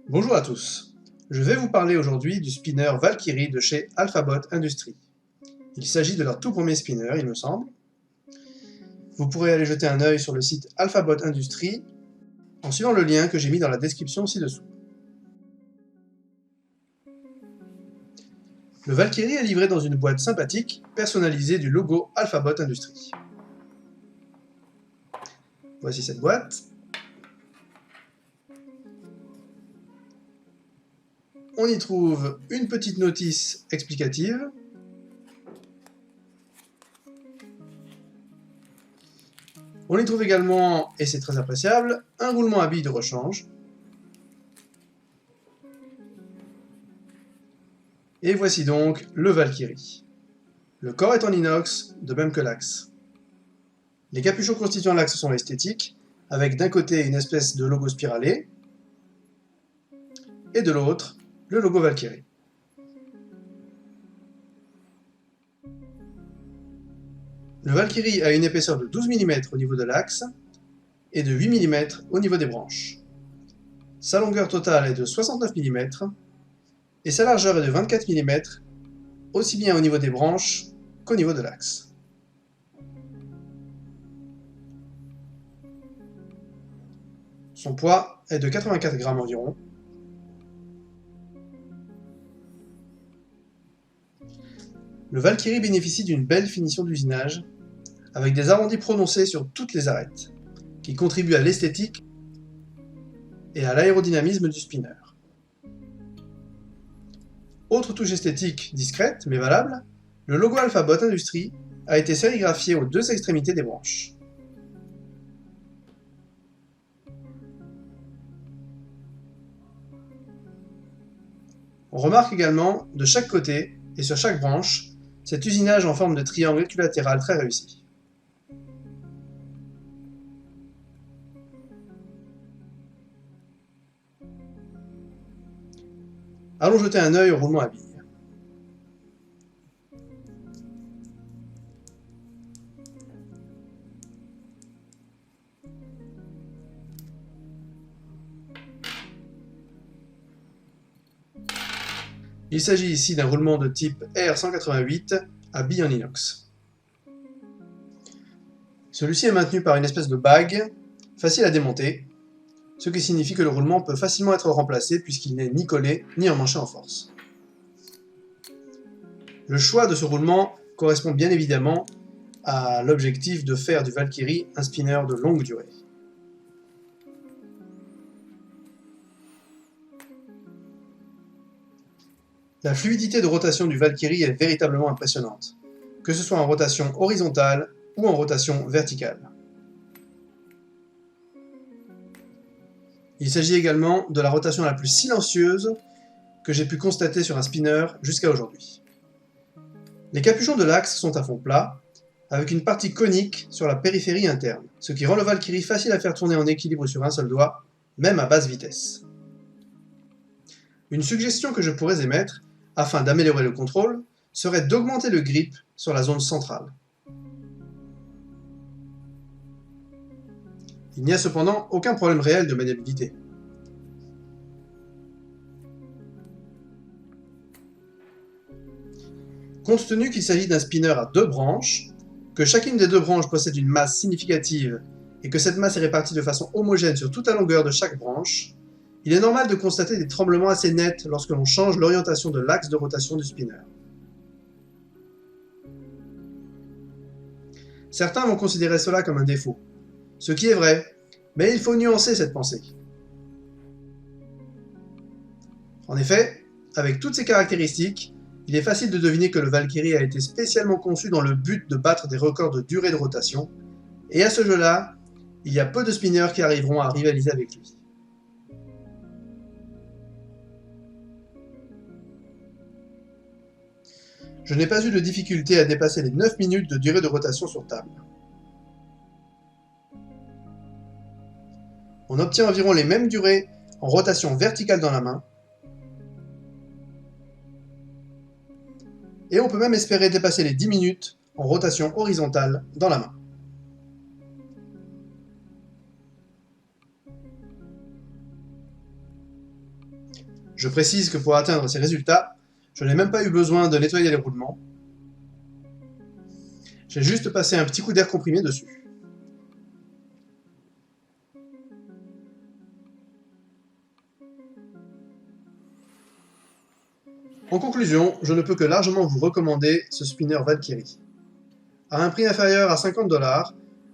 Bonjour à tous, je vais vous parler aujourd'hui du spinner Valkyrie de chez Alphabot Industries. Il s'agit de leur tout premier spinner, il me semble. Vous pourrez aller jeter un œil sur le site Alphabot Industries en suivant le lien que j'ai mis dans la description ci-dessous. Le Valkyrie est livré dans une boîte sympathique, personnalisée du logo Alphabot Industries. Voici cette boîte. On y trouve une petite notice explicative, on y trouve également, et c'est très appréciable, un roulement à billes de rechange. Et voici donc le Valkyrie. Le corps est en inox, de même que l'axe. Les capuchons constituant l'axe sont esthétiques, avec d'un côté une espèce de logo spiralé, et de l'autre, le logo Valkyrie. Le Valkyrie a une épaisseur de 12 mm au niveau de l'axe, et de 8 mm au niveau des branches. Sa longueur totale est de 69 mm, et sa largeur est de 24 mm, aussi bien au niveau des branches qu'au niveau de l'axe. Son poids est de 84 grammes environ. Le Valkyrie bénéficie d'une belle finition d'usinage, avec des arrondis prononcés sur toutes les arêtes, qui contribuent à l'esthétique et à l'aérodynamisme du spinner. Autre touche esthétique discrète mais valable, le logo Alphabot Industries a été sérigraphié aux deux extrémités des branches. On remarque également, de chaque côté et sur chaque branche, cet usinage en forme de triangle équilatéral très réussi. Allons jeter un œil au roulement à billes. Il s'agit ici d'un roulement de type R188 à billes en inox. Celui-ci est maintenu par une espèce de bague, facile à démonter, ce qui signifie que le roulement peut facilement être remplacé puisqu'il n'est ni collé ni emmanché en force. Le choix de ce roulement correspond bien évidemment à l'objectif de faire du Valkyrie un spinner de longue durée. La fluidité de rotation du Valkyrie est véritablement impressionnante, que ce soit en rotation horizontale ou en rotation verticale. Il s'agit également de la rotation la plus silencieuse que j'ai pu constater sur un spinner jusqu'à aujourd'hui. Les capuchons de l'axe sont à fond plat, avec une partie conique sur la périphérie interne, ce qui rend le Valkyrie facile à faire tourner en équilibre sur un seul doigt, même à basse vitesse. Une suggestion que je pourrais émettre, afin d'améliorer le contrôle, serait d'augmenter le grip sur la zone centrale. Il n'y a cependant aucun problème réel de maniabilité. Compte tenu qu'il s'agit d'un spinner à deux branches, que chacune des deux branches possède une masse significative et que cette masse est répartie de façon homogène sur toute la longueur de chaque branche, il est normal de constater des tremblements assez nets lorsque l'on change l'orientation de l'axe de rotation du spinner. Certains vont considérer cela comme un défaut, ce qui est vrai, mais il faut nuancer cette pensée. En effet, avec toutes ces caractéristiques, il est facile de deviner que le Valkyrie a été spécialement conçu dans le but de battre des records de durée de rotation, et à ce jeu-là, il y a peu de spinners qui arriveront à rivaliser avec lui. Je n'ai pas eu de difficulté à dépasser les 9 minutes de durée de rotation sur table. On obtient environ les mêmes durées en rotation verticale dans la main, et on peut même espérer dépasser les 10 minutes en rotation horizontale dans la main. Je précise que pour atteindre ces résultats, je n'ai même pas eu besoin de nettoyer les roulements. J'ai juste passé un petit coup d'air comprimé dessus. En conclusion, je ne peux que largement vous recommander ce spinner Valkyrie. À un prix inférieur à 50 $,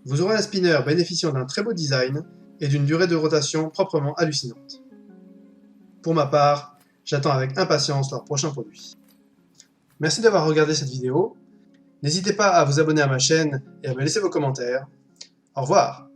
vous aurez un spinner bénéficiant d'un très beau design et d'une durée de rotation proprement hallucinante. Pour ma part, j'attends avec impatience leur prochain produit. Merci d'avoir regardé cette vidéo. N'hésitez pas à vous abonner à ma chaîne et à me laisser vos commentaires. Au revoir!